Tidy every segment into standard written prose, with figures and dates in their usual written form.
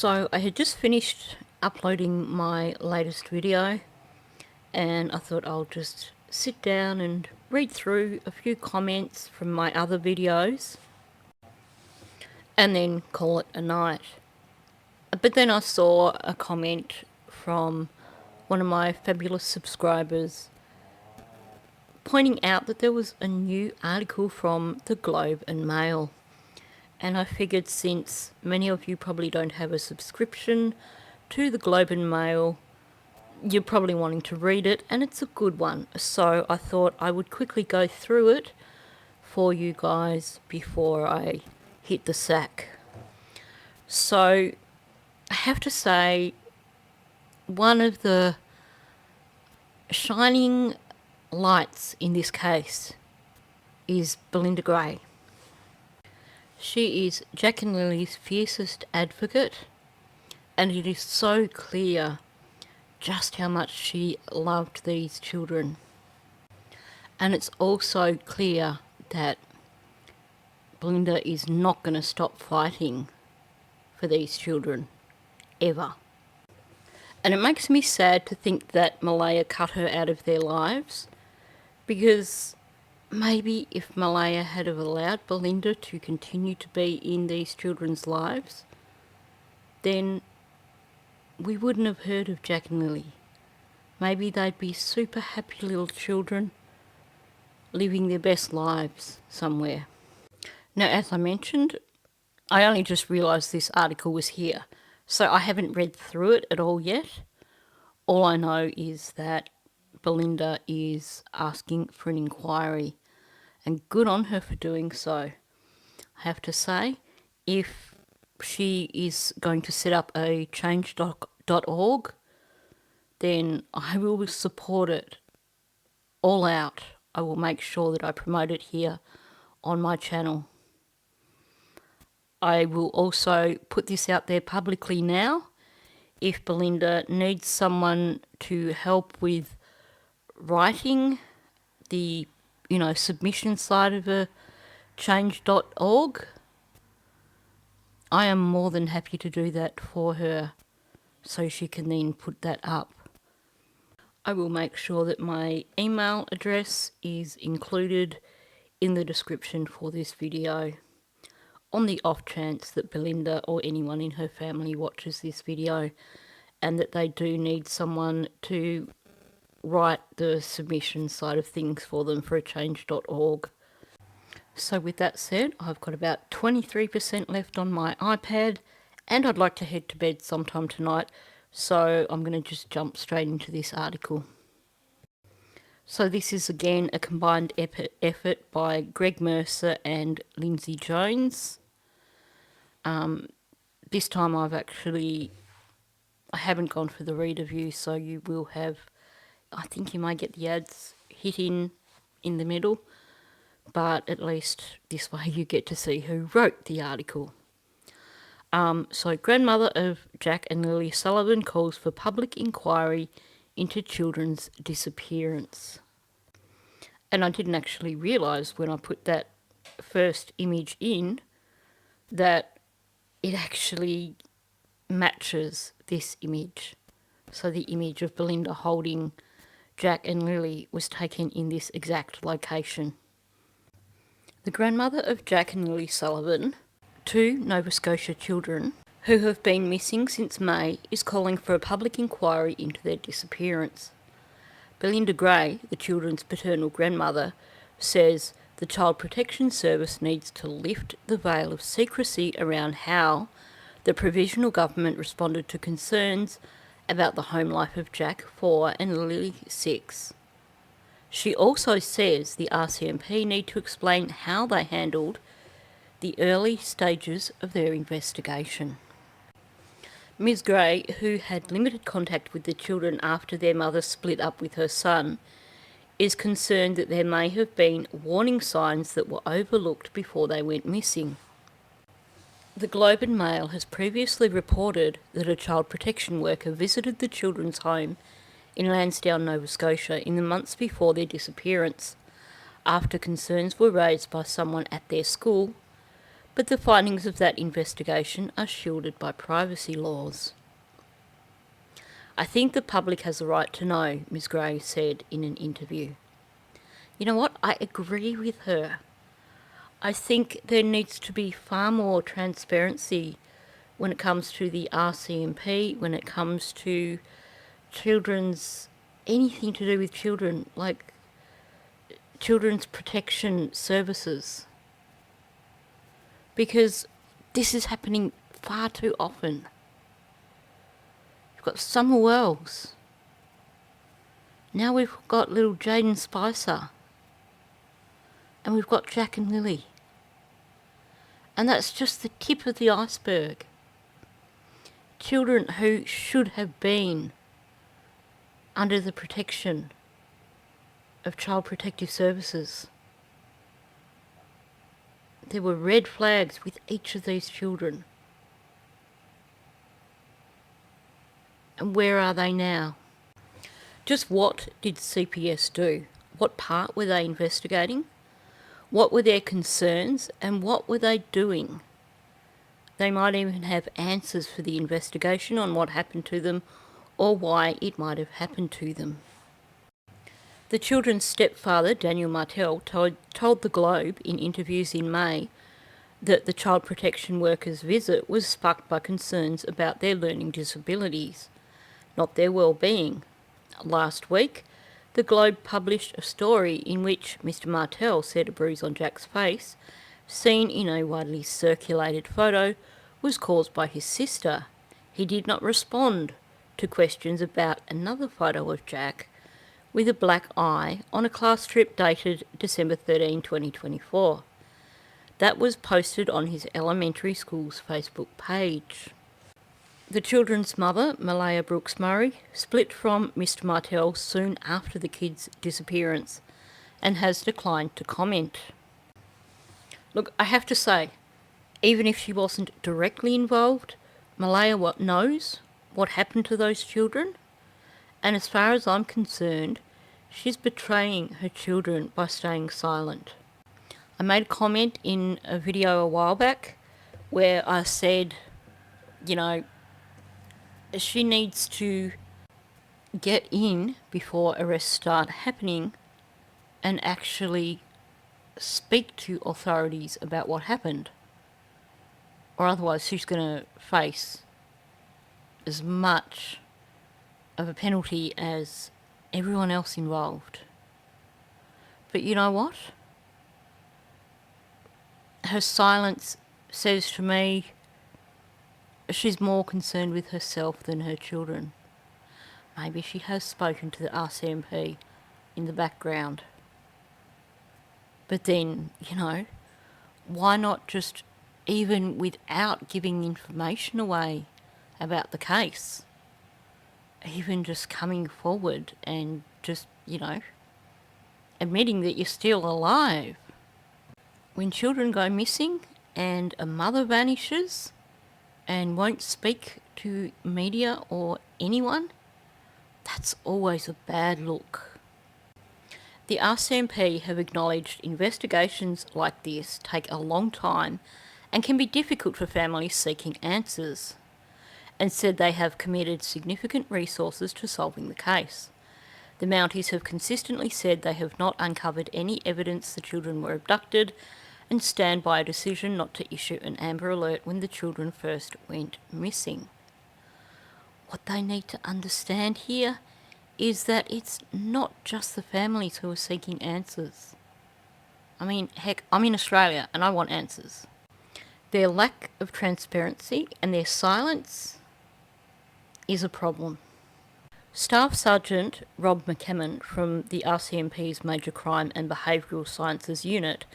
So I had just finished uploading my latest video and I thought I'll just sit down and read through a few comments from my other videos and then call it a night. But then I saw a comment from one of my fabulous subscribers pointing out that there was a new article from the Globe and Mail. And I figured, since many of you probably don't have a subscription to the Globe and Mail, you're probably wanting to read it, and it's a good one. So I thought I would quickly go through it for you guys before I hit the sack. So I have to say, one of the shining lights in this case is Belinda Gray. She is Jack and Lily's fiercest advocate, and it is so clear just how much she loved these children. And it's also clear that Belinda is not going to stop fighting for these children, ever. And it makes me sad to think that Malaya cut her out of their lives, because maybe if Malaya had have allowed Belinda to continue to be in these children's lives, then we wouldn't have heard of Jack and Lily. Maybe they'd be super happy little children living their best lives somewhere. Now, as I mentioned, I only just realised this article was here, so I haven't read through it at all yet. All I know is that Belinda is asking for an inquiry, and good on her for doing so. I have to say, if she is going to set up a change.org, then I will support it all out. I will make sure that I promote it here on my channel. I will also put this out there publicly now. If Belinda needs someone to help with writing the submission side of a change.org, I am more than happy to do that for her, so she can then put that up. I will make sure that my email address is included in the description for this video, on the off chance that Belinda or anyone in her family watches this video and that they do need someone to write the submission side of things for them for a change.org. So with that said, I've got about 23% left on my iPad, and I'd like to head to bed sometime tonight, so I'm going to just jump straight into this article. So this is again a combined effort by Greg Mercer and Lindsay Jones. This time I haven't gone for the reader view, so you will have, I think you might get the ads hit in the middle, but at least this way you get to see who wrote the article. So grandmother of Jack and Lily Sullivan calls for public inquiry into children's disappearance. And I didn't actually realise when I put that first image in that it actually matches this image. So the image of Belinda holding Jack and Lily was taken in this exact location. The grandmother of Jack and Lily Sullivan, two Nova Scotia children who have been missing since May, is calling for a public inquiry into their disappearance. Belinda Gray, the children's paternal grandmother, says the Child Protection Service needs to lift the veil of secrecy around how the provisional government responded to concerns about the home life of Jack 4 and Lily 6. She also says the RCMP need to explain how they handled the early stages of their investigation. Ms. Gray, who had limited contact with the children after their mother split up with her son, is concerned that there may have been warning signs that were overlooked before they went missing. The Globe and Mail has previously reported that a child protection worker visited the children's home in Lansdowne, Nova Scotia in the months before their disappearance, after concerns were raised by someone at their school, but the findings of that investigation are shielded by privacy laws. I think the public has a right to know, Ms Gray said in an interview. You know what? I agree with her. I think there needs to be far more transparency when it comes to the RCMP, when it comes to anything to do with children, like children's protection services. Because this is happening far too often. You've got Summer Wells. Now we've got little Jaden Spicer. And we've got Jack and Lily. And that's just the tip of the iceberg. Children who should have been under the protection of Child Protective Services. There were red flags with each of these children. And where are they now? Just what did CPS do? What part were they investigating? What were their concerns and what were they doing? They might even have answers for the investigation on what happened to them or why it might have happened to them. The children's stepfather, Daniel Martel, told the Globe in interviews in May that the child protection workers' visit was sparked by concerns about their learning disabilities, not their well-being. Last week, the Globe published a story in which Mr Martel said a bruise on Jack's face, seen in a widely circulated photo, was caused by his sister. He did not respond to questions about another photo of Jack with a black eye on a class trip dated December 13, 2024. That was posted on his elementary school's Facebook page. The children's mother, Malaya Brooks Murray, split from Mr Martel soon after the kids' disappearance and has declined to comment. Look, I have to say, even if she wasn't directly involved, Malaya knows what happened to those children, and as far as I'm concerned, she's betraying her children by staying silent. I made a comment in a video a while back where I said, she needs to get in before arrests start happening and actually speak to authorities about what happened. Or otherwise she's going to face as much of a penalty as everyone else involved. But you know what? Her silence says to me she's more concerned with herself than her children. Maybe she has spoken to the RCMP in the background. But then, why not just, even without giving information away about the case, even just coming forward and just, admitting that you're still alive? When children go missing and a mother vanishes and won't speak to media or anyone, that's always a bad look. The RCMP have acknowledged investigations like this take a long time and can be difficult for families seeking answers, and said they have committed significant resources to solving the case. The Mounties have consistently said they have not uncovered any evidence the children were abducted and stand by a decision not to issue an Amber Alert when the children first went missing. What they need to understand here is that it's not just the families who are seeking answers. I mean, heck, I'm in Australia and I want answers. Their lack of transparency and their silence is a problem. Staff Sergeant Rob McCammon from the RCMP's Major Crime and Behavioural Sciences Unit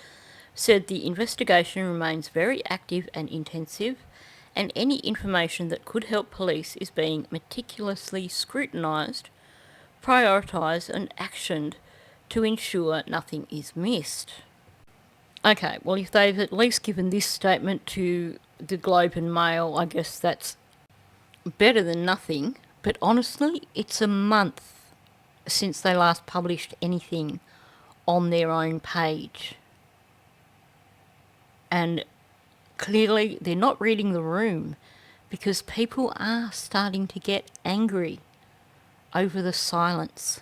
said the investigation remains very active and intensive, and any information that could help police is being meticulously scrutinised, prioritised and actioned to ensure nothing is missed. Okay, well, if they've at least given this statement to the Globe and Mail, I guess that's better than nothing. But honestly, it's a month since they last published anything on their own page. And Clearly, they're not reading the room because people are starting to get angry over the silence.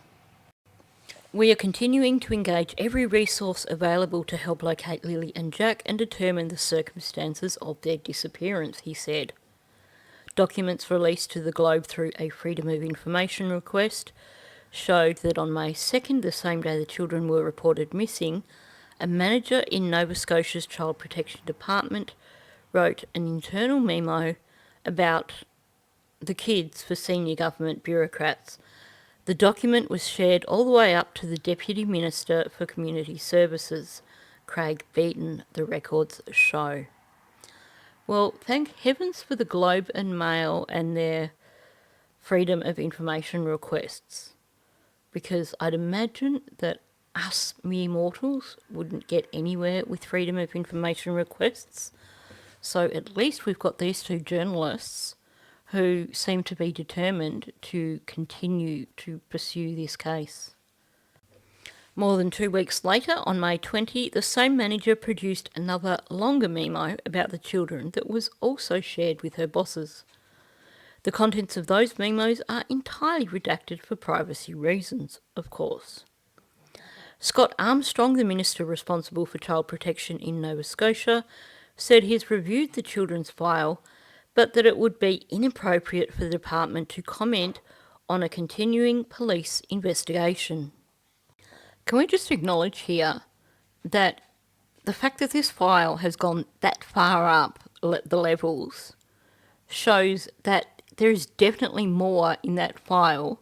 We are continuing to engage every resource available to help locate Lily and Jack and determine the circumstances of their disappearance, he said. Documents released to the Globe through a Freedom of Information request showed that on May 2nd, the same day the children were reported missing, a manager in Nova Scotia's Child Protection Department wrote an internal memo about the kids for senior government bureaucrats. The document was shared all the way up to the Deputy Minister for Community Services, Craig Beaton, the records show. Well, thank heavens for the Globe and Mail and their Freedom of Information requests, because I'd imagine that us mere mortals wouldn't get anywhere with Freedom of Information requests. So at least we've got these two journalists who seem to be determined to continue to pursue this case. More than 2 weeks later, on May 20, the same manager produced another longer memo about the children that was also shared with her bosses. The contents of those memos are entirely redacted for privacy reasons, of course. Scott Armstrong, the minister responsible for child protection in Nova Scotia, said he's reviewed the children's file, but that it would be inappropriate for the department to comment on a continuing police investigation. Can we just acknowledge here that the fact that this file has gone that far up the levels shows that there is definitely more in that file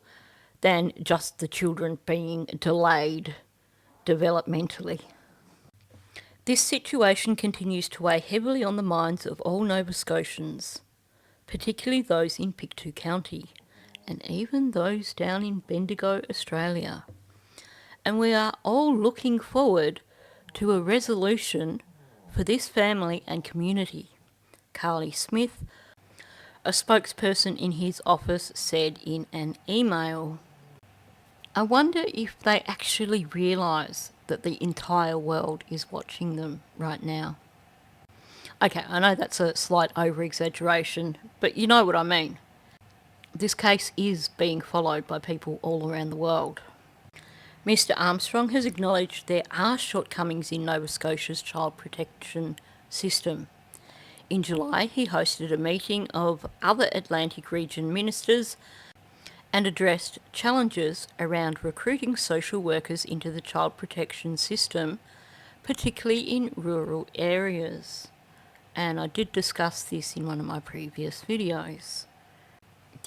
than just the children being delayed developmentally. This situation continues to weigh heavily on the minds of all Nova Scotians, particularly those in Pictou County, and even those down in Bendigo, Australia. And we are all looking forward to a resolution for this family and community. Carly Smith, a spokesperson in his office, said in an email, "I wonder if they actually realise that the entire world is watching them right now." Okay, I know that's a slight over-exaggeration, but you know what I mean. This case is being followed by people all around the world. Mr. Armstrong has acknowledged there are shortcomings in Nova Scotia's child protection system. In July, he hosted a meeting of other Atlantic region ministers and addressed challenges around recruiting social workers into the child protection system, particularly in rural areas. And I did discuss this in one of my previous videos.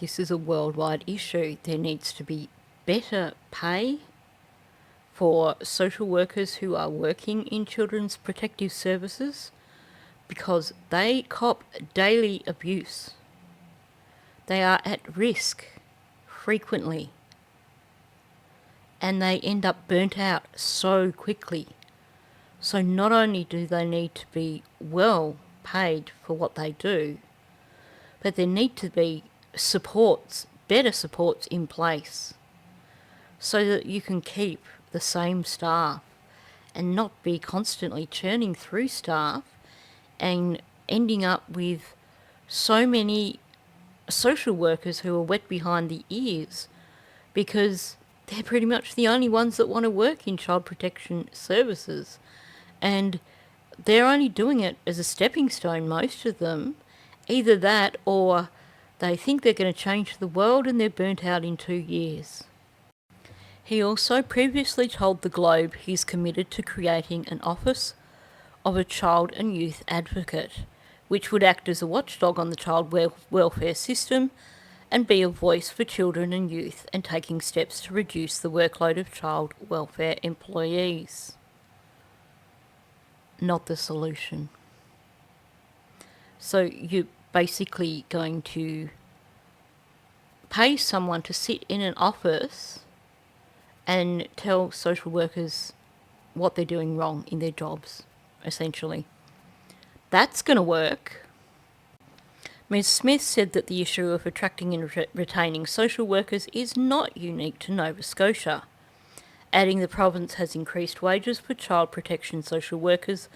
This is a worldwide issue. There needs to be better pay for social workers who are working in children's protective services because they cop daily abuse. They are at risk frequently, and they end up burnt out so quickly. So not only do they need to be well paid for what they do, but there need to be supports, better supports in place so that you can keep the same staff and not be constantly churning through staff and ending up with so many social workers who are wet behind the ears because they're pretty much the only ones that want to work in child protection services. And they're only doing it as a stepping stone, most of them. Either that or they think they're going to change the world and they're burnt out in 2 years. He also previously told the Globe he's committed to creating an office of a child and youth advocate, which would act as a watchdog on the child welfare system and be a voice for children and youth and taking steps to reduce the workload of child welfare employees. Not the solution. So you're basically going to pay someone to sit in an office and tell social workers what they're doing wrong in their jobs, essentially. That's going to work. Ms. Smith said that the issue of attracting and retaining social workers is not unique to Nova Scotia, adding the province has increased wages for child protection social workers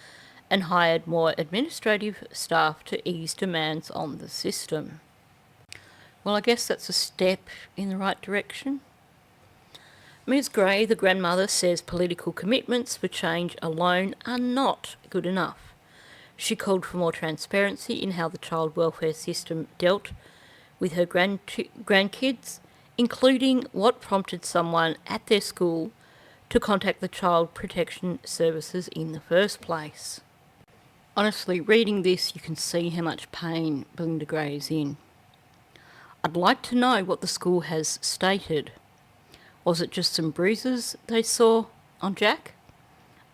and hired more administrative staff to ease demands on the system. Well, I guess that's a step in the right direction. Ms. Gray, the grandmother, says political commitments for change alone are not good enough. She called for more transparency in how the child welfare system dealt with her grandkids, including what prompted someone at their school to contact the Child Protection Services in the first place. Honestly, reading this, you can see how much pain Belinda Gray is in. I'd like to know what the school has stated. Was it just some bruises they saw on Jack?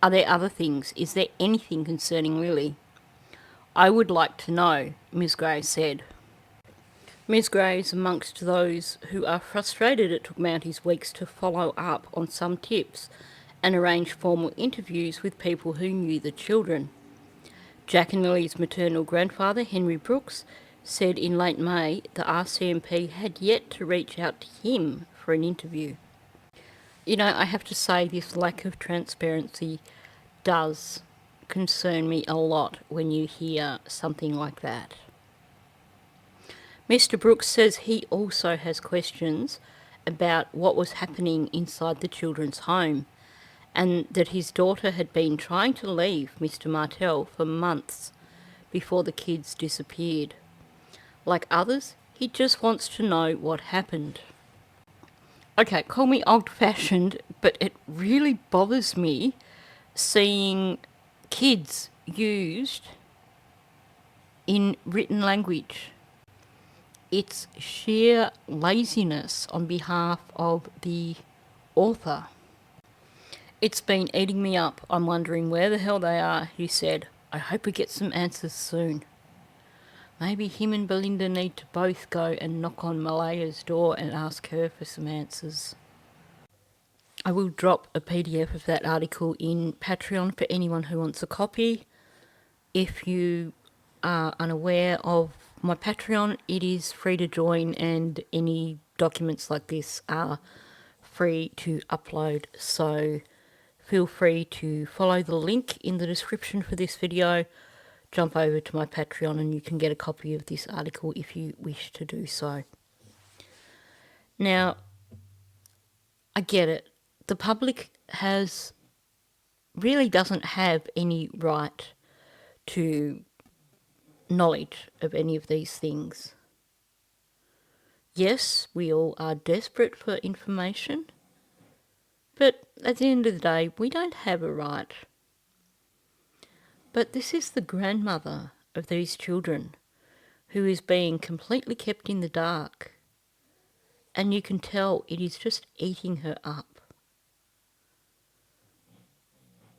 Are there other things? Is there anything concerning Lily? I would like to know, Ms. Gray said. Ms. Gray is amongst those who are frustrated it took Mounties weeks to follow up on some tips and arrange formal interviews with people who knew the children. Jack and Lily's maternal grandfather, Henry Brooks, said in late May the RCMP had yet to reach out to him for an interview. You know, I have to say this lack of transparency does concern me a lot when you hear something like that. Mr. Brooks says he also has questions about what was happening inside the children's home and that his daughter had been trying to leave Mr. Martell for months before the kids disappeared. Like others, he just wants to know what happened. Okay, call me old-fashioned, but it really bothers me seeing kids used in written language. It's sheer laziness on behalf of the author. It's been eating me up. I'm wondering where the hell they are, he said. I hope we get some answers soon. Maybe him and Belinda need to both go and knock on Malaya's door and ask her for some answers. I will drop a PDF of that article in Patreon for anyone who wants a copy. If you are unaware of my Patreon, it is free to join and any documents like this are free to upload. So feel free to follow the link in the description for this video, jump over to my Patreon and you can get a copy of this article if you wish to do so. Now, I get it. The public really doesn't have any right to knowledge of any of these things. Yes, we all are desperate for information, but at the end of the day, we don't have a right. But this is the grandmother of these children who is being completely kept in the dark, and you can tell it is just eating her up.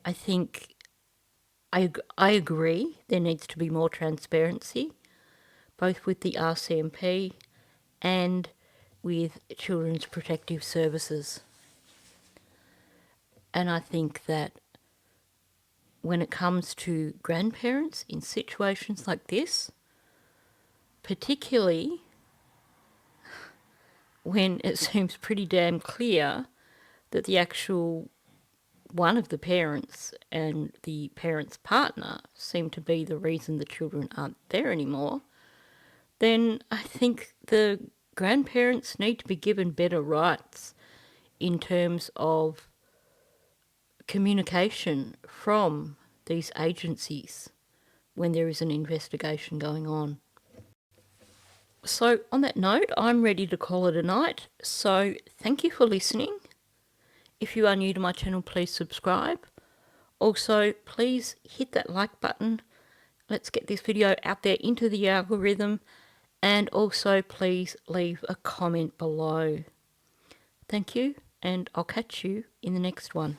I think I agree there needs to be more transparency, both with the RCMP and with Children's Protective Services. And I think that when it comes to grandparents in situations like this, particularly when it seems pretty damn clear that the actual one of the parents and the parent's partner seem to be the reason the children aren't there anymore, then I think the grandparents need to be given better rights in terms of communication from these agencies when there is an investigation going on. So on that note, I'm ready to call it a night. So thank you for listening. If you are new to my channel, please subscribe. Also, please hit that like button. Let's get this video out there into the algorithm. And also, please leave a comment below. Thank you, and I'll catch you in the next one.